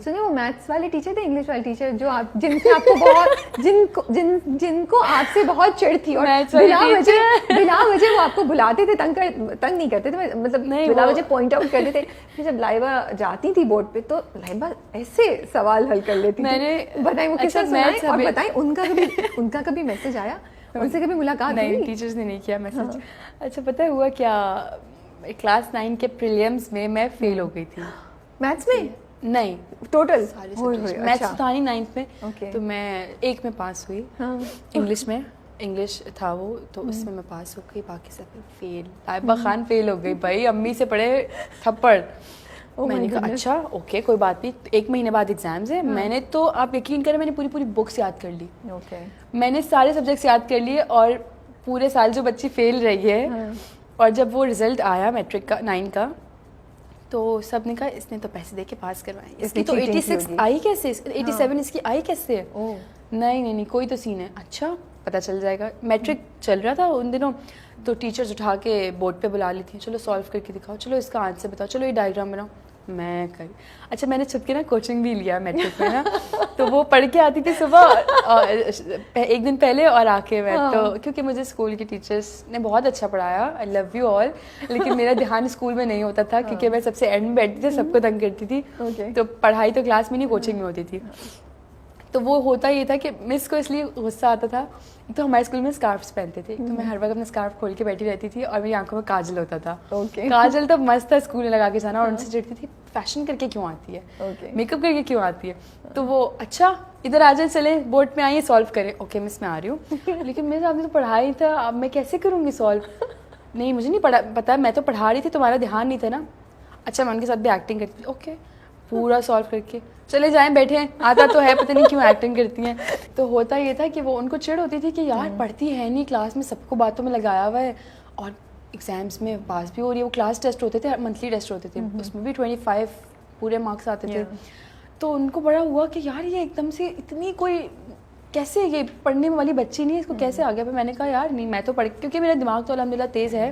سنیے وہ میتھس والے ٹیچر تھے, انگلش والے ٹیچر جو آپ جن سے آپ کو بہت جن کو آپ سے بہت چڑ تھی, اور بلا وجہ وہ آپ کو بلاتے تھے, تنگ نہیں کرتے تھے, مطلب بلا وجہ پوائنٹ آؤٹ کرتے تھے. پھر جب لائبہ جاتی تھی بورڈ پہ تو لائبہ ایسے سوال حل کر لیتی تھی. بتائیں وہ کس طرح سنائیں, اور بتائیں ان کا کبھی میسج آیا, ان سے کبھی ملاقات ہوئی؟ نہیں, ٹیچرز نے نہیں کیا میسج. اچھا پتہ ہے ہوا کیا, کلاس 9 کے پریلیمز میں فیل ہو گئی تھی. میتھس میں؟ نہیں, ٹوٹل میتھس تھا نہیں 9th میں, تو میں ایک میں پاس ہوئی. انگلش میں, انگلش تھا وہ, تو اس میں پاس ہو گئی, باقی سب فیل. لائبہ خان فیل ہو گئی بھائی, امی سے پڑے تھپڑ. میں نے کہا اچھا اوکے کوئی بات نہیں, 1 مہینے بعد ایگزامز ہیں. میں نے تو آپ یقین کریں میں نے پوری بکس یاد کر لی. میں نے سارے سبجیکٹس یاد کر لیے, اور پورے سال جو بچی فیل رہی ہے, اور جب وہ رزلٹ آیا میٹرک کا 9 کا, تو سب نے کہا اس نے تو پیسے دے کے پاس کروائے, اس کی تو 86 آئی کیسے, 87 اس کی آئی کیسے. نہیں کوئی تو سین ہے. اچھا پتہ چل جائے گا. میٹرک چل رہا تھا ان دنوں, تو ٹیچرز اٹھا کے بورڈ پہ بلا لی تھیں, چلو سالو کر کے دکھاؤ, چلو اس کا آنسر بتاؤ, چلو یہ ڈائیگرام بناؤ. میں کری. اچھا میں نے چھپ کے نا کوچنگ بھی لیا میٹرک میں نا, تو وہ پڑھ کے آتی تھی صبح 1 دن پہلے اور آ کے میں, تو کیونکہ مجھے اسکول کے ٹیچرس نے بہت اچھا پڑھایا, آئی لو یو آل, لیکن میرا دھیان اسکول میں نہیں ہوتا تھا کیونکہ میں سب سے اینڈ میں بیٹھتی تھی, سب کو تنگ کرتی تھی. تو پڑھائی تو کلاس میں نہیں, کوچنگ میں ہوتی تھی. تو وہ ہوتا یہ تھا کہ مس کو اس لیے غصہ آتا تھا, تو ہمارے اسکول میں اسکارفس پہنتے تھے, تو میں ہر وقت اپنا اسکارف کھول کے بیٹھی رہتی تھی, اور میری آنکھوں میں کاجل ہوتا تھا. کاجل تو مست تھا اسکول میں لگا کے جانا, اور ان سے چڑھتی تھی فیشن کر کے کیوں آتی ہے, میک اپ کر کے کیوں آتی ہے. تو وہ اچھا ادھر آ جائیں, چلیں بورڈ میں آئیے سالو کریں. اوکے مس میں آ رہی ہوں, لیکن میرے سامنے تو پڑھائی تھا, اب میں کیسے کروں گی سالو. نہیں مجھے نہیں پتا, میں تو پڑھا رہی تھی, تمہارا دھیان نہیں تھا نا. اچھا میں ان کے ساتھ بھی ایکٹنگ کرتی تھی. اوکے پورا سالو کر کے چلے جائیں, بیٹھے ہیں, آتا تو ہے, پتہ نہیں کیوں ایکٹنگ کرتی ہیں. تو ہوتا یہ تھا کہ وہ ان کو چڑ ہوتی تھی کہ یار پڑھتی ہے نہیں, کلاس میں سب کو باتوں میں لگایا ہوا ہے, اور ایگزامس میں پاس بھی ہو رہی ہے. وہ کلاس ٹیسٹ ہوتے تھے, منتھلی ٹیسٹ ہوتے تھے, اس میں بھی 25 پورے مارکس آتے تھے. تو ان کو بڑا ہوا کہ یار یہ ایک دم سے اتنی کوئی کیسے, یہ پڑھنے والی بچی نہیں ہے, اس کو کیسے آ گیا. پھر میں نے کہا یار نہیں میں تو پڑھ, کیونکہ میرا دماغ تو الحمدللہ تیز ہے,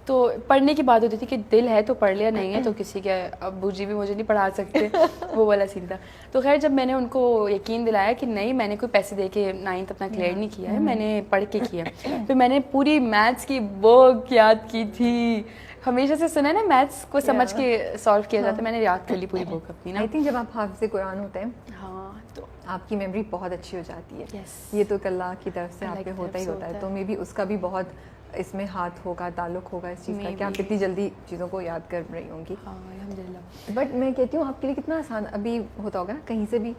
تو پڑھنے کی بات ہوتی تھی کہ دل ہے تو پڑھ لیا, نہیں ہے تو کسی کے ابو جی بھی مجھے نہیں پڑھا سکتے, وہ والا سین تھا. تو خیر جب میں نے ان کو یقین دلایا کہ نہیں میں نے کوئی پیسے دے کے 9th اپنا کلیئر نہیں کیا ہے, میں نے پڑھ کے کیا. پھر میں نے پوری میتھس کی بک یاد کی تھی. ہمیشہ سے سنا ہے نا میتھس کو سمجھ کے سالو کیا جاتا ہے, میں نے یاد کر لی پوری بک اپنی نا. آئی تھنک جب آپ حافظ قرآن ہوتے ہیں ہاں تو آپ کی میموری بہت اچھی ہو جاتی ہے. یہ تو اللہ کی طرف سے آپ پہ ہوتا ہی ہوتا ہے, تو مے بی اس کا بھی بہت اس میں ہاتھ ہوگا, تعلق ہوگا اس چیز کا کہ آپ کتنی جلدی چیزوں کو یاد کر رہی ہوں گی. الحمدللہ. بٹ میں کہتی ہوں آپ کے لیے کتنا آسان ابھی ہوتا ہوگا نا, کہیں سے بھی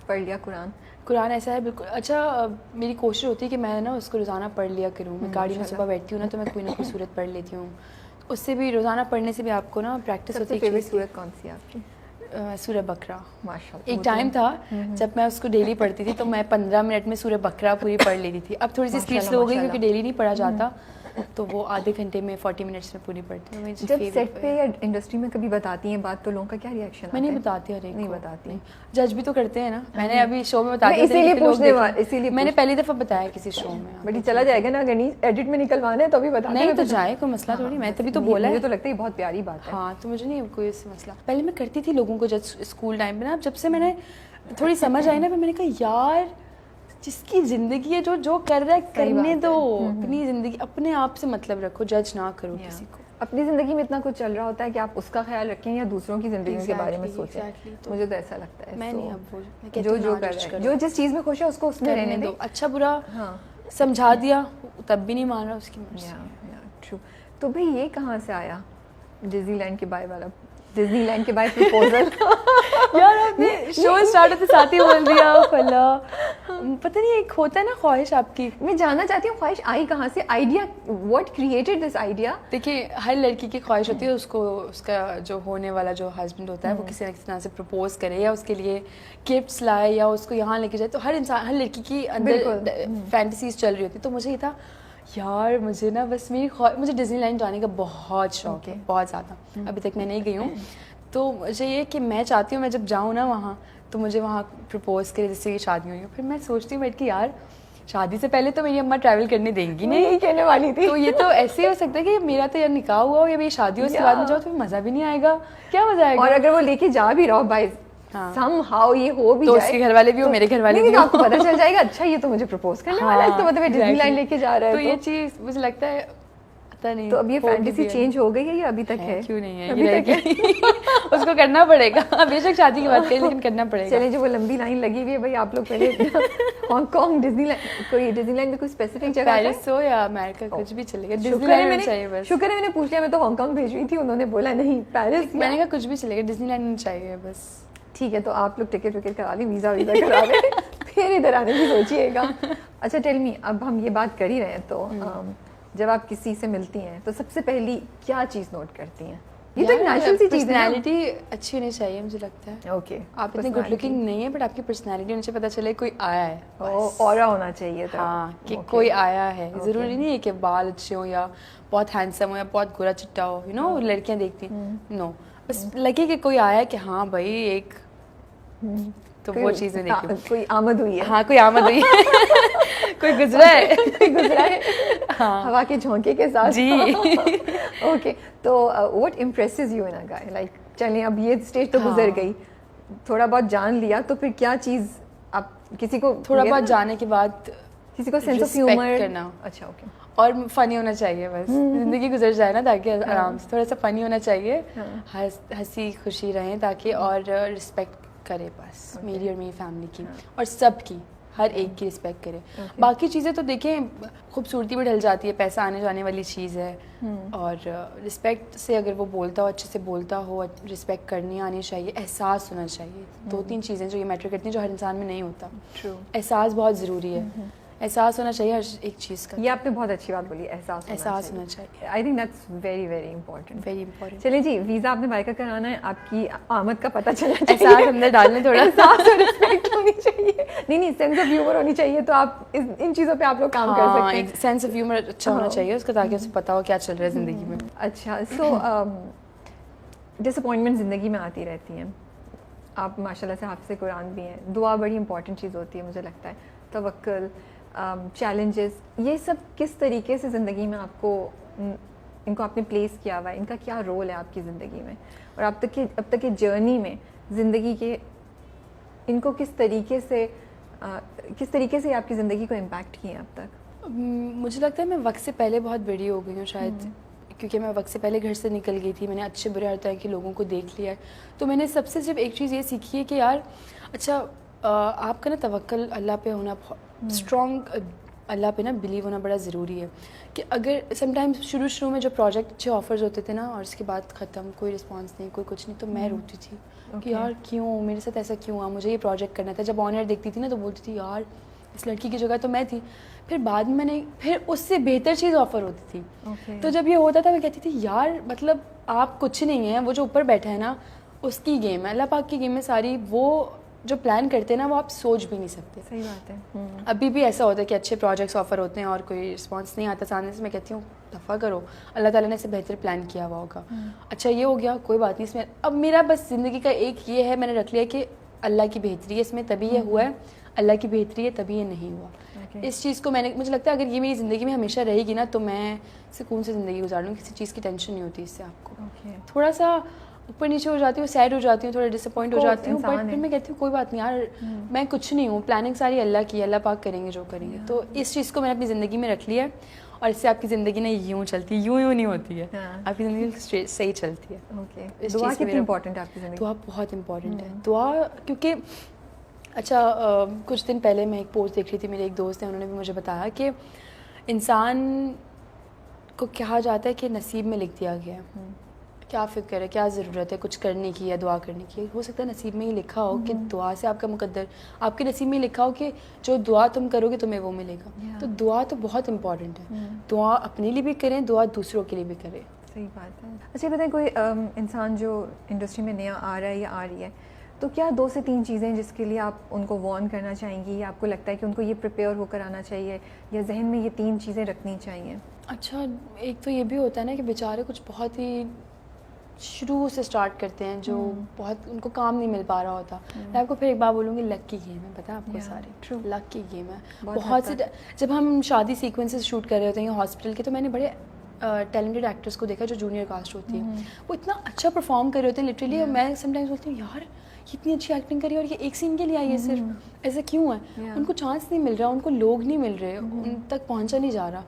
پڑھ لیا قرآن ایسا ہے بالکل. اچھا میری کوشش ہوتی ہے کہ میں نا اس کو روزانہ پڑھ لیا کروں. میں گاڑی میں صبح بیٹھتی ہوں نا, تو میں کوئی نہ کوئی صورت پڑھ لیتی ہوں. اس سے بھی روزانہ پڑھنے سے بھی آپ کو نا پریکٹس ہوتی ہے. فیوریٹ صورت کون سی ہے آپ کی؟ سورہ بقرہ. ماشاءاللہ. ایک ٹائم تھا جب میں اس کو ڈیلی پڑھتی تھی, تو میں 15 منٹ میں سورہ بقرہ پوری پڑھ لیتی تھی. اب تھوڑی سی اسپیڈ سلو ہو گئی کیونکہ ڈیلی نہیں پڑھا جاتا, تو وہ آدھے گھنٹے میں 40 منٹس میں پوری پڑھتی ہوں. جب سیٹ پہ یا انڈسٹری میں کبھی بتاتی ہیں بات, تو لوگوں کا کیا ریئیکشن؟ میں نہیں بتاتی, ہر ایک نہیں بتاتی, جج بھی تو کرتے ہیں نا. میں نے ابھی شو میں بتا دیا, اسی لیے میں نے پہلی دفعہ بتایا کسی شو میں. بٹ یہ چلا جائے گا نا, اگر ایڈٹ میں نکلوانا ہے تو بھی بتا. نہیں تو جائے, کوئی مسئلہ تھوڑی, میں تبھی تو بولا. مجھے تو لگتا ہے یہ بہت پیاری بات ہے. ہاں تو مجھے نہیں کوئی اس سے مسئلہ. پہلے میں کرتی تھی لوگوں کو جج اسکول ٹائم پہ نا, جب سے میں نے تھوڑی سمجھ آئی نا, پھر میں نے کہا یار جس کی زندگی ہے جو کر رہا ہے کرنے دو, اپنی زندگی اپنے آپ سے مطلب رکھو, جج نہ کرو کسی کو. اپنی زندگی میں اتنا کچھ چل رہا ہوتا ہے کہ آپ اس کا خیال رکھیں یا دوسروں کی زندگی کے بارے میں سوچیں. مجھے تو ایسا لگتا ہے میں نہیں, اب جو کر رہا ہے, جو جس چیز میں خوش ہے اس کو اس میں رہنے دو. اچھا برا سمجھا دیا تب بھی نہیں مان رہا, اس کی مرضی. ٹرو. تو بھائی یہ کہاں سے آیا ڈزنی لینڈ کے بائے والا, ڈزنی لینڈ کے بائے پرپوزل؟ یار آپ نے شو اسٹارٹ ہوتے ساتھ ہی بول دیا. فلا پتہ نہیں ایک ہوتا ہے نا خواہش آپ کی. میں جاننا چاہتی ہوں خواہش آئی کہاں سے, idea, what created this idea? دیکھیے ہر لڑکی کی خواہش ہوتی ہے اس کو اس کا جو ہونے والا جو ہسبینڈ ہوتا ہے وہ کسی نہ کسی طرح سے پرپوز کرے, یا اس کے لیے گفٹس لائے, یا اس کو یہاں لے کے جائے. تو ہر انسان, ہر لڑکی کی اندر فینٹیسیز چل رہی ہوتی. تو مجھے یہ تھا یار مجھے نا بس مجھے ڈزنی لینڈ جانے کا بہت شوق ہے, بہت زیادہ. ابھی تک میں نہیں گئی ہوں, تو مجھے یہ کہ میں چاہتی ہوں میں جب جاؤں نا وہاں تو مجھے وہاں پرپوز کرے جس سے یہ شادی ہوئی. پھر میں سوچتی ہوں بیٹھ کے یار شادی سے پہلے تو میری اماں ٹریول کرنے دیں گی نہیں, یہی کہنے والی تھی. تو یہ تو ایسے ہی ہو سکتا ہے کہ میرا تو یار نکاح ہوا ہو یا میری شادی ہو, اس کے بعد میں جاؤ تو مزہ بھی نہیں آئے گا. کیا مزہ آئے گا؟ اور اگر وہ لے کے جا بھی رہو بائی somehow ये हो भी तो जाए, उसके घर वाले भी हो, मेरे घर वाले भी हो, हो, आपको पता चल जाएगा अच्छा ये तो मुझे प्रपोज करने वाला है, तो मतलब डिज्नीलैंड लेके जा रहा है, तो ये चीज मुझे लगता है पता नहीं। तो अब ये फैंटेसी चेंज हो गई है या अभी तक है? क्यों नहीं है, ये रहेगी। उसको करना पड़ेगा, बेशक शादी की बात करें लेकिन करना पड़ेगा। चलिए, जो वो लंबी लाइन लगी हुई है भाई, आप लोग पहले हांगकांग, डिज्नीलैंड में कोई स्पेसिफिक जगह है? पेरिस हो या अमेरिका, कुछ भी चलेगा, डिज्नीलैंड में चाहिए बस। शुक्र है मैंने पूछ लिया, मैं तो हांगकांग भेज रही थी, उन्होंने बोला नहीं पेरिस। मैंने कहा कुछ भी चलेगा, डिज्नीलैंड में चाहिए बस। ठीक है, तो आप लोग टिकट विकेट करा लें, वीज़ा करा लें, फिर इधर आने की सोचिएगा। अच्छा टेल मी, अब हम ये बात कर ही रहे हैं, तो जब आप किसी से मिलती हैं तो सबसे पहली क्या चीज़ नोट करती हैं? ये तो एक नेचुरल सी चीज़ है, पर्सनैलिटी अच्छी होनी चाहिए मुझे लगता है। ओके, आप इतने गुड लुकिंग नहीं है बट आपकी पर्सनैलिटी होनी चाहिए, पता चले कोई आया है, ऑरा होना चाहिए था। हाँ, कि कोई आया है। ज़रूरी नहीं है कि बाल अच्छे हो या बहुत हैंडसम हो या बहुत गोरा चिट्टा हो, यू नो लड़कियां देखती नो, बस लगे कि कोई आया कि हाँ भाई एक, तो वो चीज़ें देखी, कोई आमद हुई है। हाँ, कोई आमद हुई है, कोई गुजरा है, कोई गुजरा है, हाँ, हवा के झोंके के साथ जी। ओके, तो what impresses you in a guy? Like चलिए अब ये स्टेज तो गुजर गई, थोड़ा बहुत जान लिया, तो फिर क्या चीज़ आप किसी को थोड़ा बहुत जाने के बाद किसी को सेंस ऑफ ह्यूमर करना। अच्छा, ओके, और फनी होना चाहिए बस, जिंदगी गुजर जाए ना, ताकि आराम से, थोड़ा सा फनी होना चाहिए, हंसी खुशी रहें ताकि, और रिस्पेक्ट करे बस मेरी और मेरी फैमिली की और सबकी, हर एक की रिस्पेक्ट करे। बाकी चीज़ें तो देखें खूबसूरती भी ढल जाती है, पैसा आने जाने वाली चीज़ है, और रिस्पेक्ट से अगर वो बोलता हो, अच्छे से बोलता हो, रिस्पेक्ट करनी आनी चाहिए, एहसास होना चाहिए। 2-3 चीज़ें जो ये मैटर करती हैं जो हर इंसान में नहीं होता। एहसास बहुत ज़रूरी है, एहसास होना चाहिए हर एक चीज़ का। ये आपने बहुत अच्छी बात बोली, एहसास होना चाहिए। I think that's very very important, very important. चलिए जी, वीज़ा आपने बाय का कराना है, आपकी आमद का पता चलना चाहिए, एहसास अंदर डालने, थोड़ा एहसास और रिस्पेक्ट होनी चाहिए, नहीं सेंस ऑफ ह्यूमर होनी चाहिए, तो आप इन चीज़ों पे आप लोग काम कर सकते हैं। सेंस ऑफ ह्यूमर अच्छा होना चाहिए उसका, ताकि उसे पता हो क्या चल रहा है ज़िंदगी में। अच्छा, सो डिसअपॉइंटमेंट ज़िंदगी में आती रहती हैं, आप माशाल्लाह से हाफ़िज़ कुरान भी हैं, दुआ बड़ी इंपॉर्टेंट चीज़ होती है मुझे लगता है, तवक्कुल, चैलेंजेस, ये सब किस तरीके से ज़िंदगी में आपको इनको आपने प्लेस किया हुआ है, इनका क्या रोल है आपकी ज़िंदगी में, और अब तक की जर्नी में ज़िंदगी के इनको किस तरीके से आपकी ज़िंदगी को इम्पैक्ट किए अब तक? मुझे लगता है मैं वक्त से पहले बहुत बड़ी हो गई हूँ शायद, क्योंकि मैं वक्त से पहले घर से निकल गई थी, मैंने अच्छे बुरे हर तरह के लोगों को देख लिया है, तो मैंने सबसे सिर्फ एक चीज़ ये सीखी है कि यार अच्छा आपका ना तवक्कुल अल्लाह पे होना, स्ट्रॉन्ग अल्लाह पे ना बिलीव होना बड़ा ज़रूरी है। कि अगर समटाइम्स शुरू में जो प्रोजेक्ट अच्छे ऑफर्स होते थे ना, और उसके बाद ख़त्म, कोई रिस्पांस नहीं, कोई कुछ नहीं, तो मैं रोती थी कि यार क्यों मेरे साथ ऐसा क्यों हुआ, मुझे ये प्रोजेक्ट करना था। जब ऑन एयर देखती थी ना तो बोलती थी यार इस लड़की की जगह तो मैं थी। फिर बाद में फिर उससे बेहतर चीज़ ऑफ़र होती थी। तो जब ये होता था मैं कहती थी यार मतलब आप कुछ नहीं है, वो जो ऊपर बैठा है ना उसकी गेम है, अल्लाह पाक की गेम है सारी, वो जो प्लान करते हैं ना वो आप सोच भी नहीं सकते। सही बात है। अभी भी ऐसा होता है कि अच्छे प्रोजेक्ट्स ऑफर होते हैं और कोई रिस्पांस नहीं आता सामने से, मैं कहती हूँ दफ़ा करो, अल्लाह ताला ने इससे बेहतर प्लान किया हुआ होगा। अच्छा ये हो गया, कोई बात नहीं, इसमें अब मेरा बस ज़िंदगी का एक ये है, मैंने रख लिया कि अल्लाह की बेहतरी है इसमें, तभी ये हुआ है, अल्लाह की बेहतरी है तभी ये नहीं हुआ। इस चीज़ को मुझे लगता है अगर ये मेरी ज़िंदगी में हमेशा रहेगी ना तो मैं सुकून से ज़िंदगी गुजार लूँ, किसी चीज़ की टेंशन नहीं होती इससे आपको। थोड़ा सा ऊपर नीचे हो जाती हूँ, सैड हो जाती हूँ, थोड़ा डिसअपॉइंट हो जाती हूँ, बट फिर मैं कहती हूँ कोई बात नहीं यार, मैं कुछ नहीं हूँ, प्लानिंग सारी अल्लाह की, अल्लाह पाक करेंगे जो करेंगे। तो इस चीज़ को मैंने अपनी ज़िंदगी में रख लिया है और इससे आपकी ज़िंदगी ना यूँ चलती है, यूँ नहीं होती है, आपकी ज़िंदगी सही चलती है। दुआ कितनी इंपॉर्टेंट है आपकी ज़िंदगी? दुआ बहुत इंपॉर्टेंट है। दुआ क्योंकि अच्छा कुछ दिन पहले मैं एक पोस्ट देख रही थी, मेरे एक दोस्त हैं, उन्होंने भी मुझे बताया कि इंसान को कहा जाता है कि नसीब में लिख दिया गया है, क्या फ़िक्र है, क्या ज़रूरत है कुछ करने की या दुआ करने की। हो सकता है नसीब में ही लिखा हो कि दुआ से आपका मुकद्दर, आपके नसीब में लिखा हो कि जो दुआ तुम करोगे तुम्हें वो मिलेगा। तो दुआ तो बहुत इंपॉर्टेंट है, दुआ अपने लिए भी करें, दुआ दूसरों के लिए भी करें। सही बात है। अच्छा बताएं, कोई इंसान जो इंडस्ट्री में नया आ रहा है या आ रही है, तो क्या 2 से 3 चीज़ें जिसके लिए आप उनको वार्न करना चाहेंगी, या आपको लगता है कि उनको ये प्रिपेयर होकर आना चाहिए या जहन में ये 3 चीज़ें रखनी चाहिए? अच्छा एक तो ये भी होता है ना कि बेचारे कुछ बहुत ही शुरू से स्टार्ट करते हैं जो बहुत उनको काम नहीं मिल पा रहा होता। मैं आपको फिर एक बार बोलूँगी, लक की गेम है, पता है आपको सारी, लक की गेम है। बहुत से जब हम शादी सीक्वेंसेस शूट कर रहे होते हैं हॉस्पिटल के, तो मैंने बड़े टैलेंटेड एक्टर्स को देखा जो जूनियर कास्ट होती है, वो इतना अच्छा परफॉर्म कर रहे होते हैं लिटरली, और मैं समटाइम्स बोलती हूँ यार یہ اتنی اچھی ایکٹنگ کری اور یہ ایک سین کے لیے آئی ہے صرف, ایسا کیوں ہے؟ ان کو چانس نہیں مل رہا, ان کو لوگ نہیں مل رہے, ان تک پہنچا نہیں جا رہا.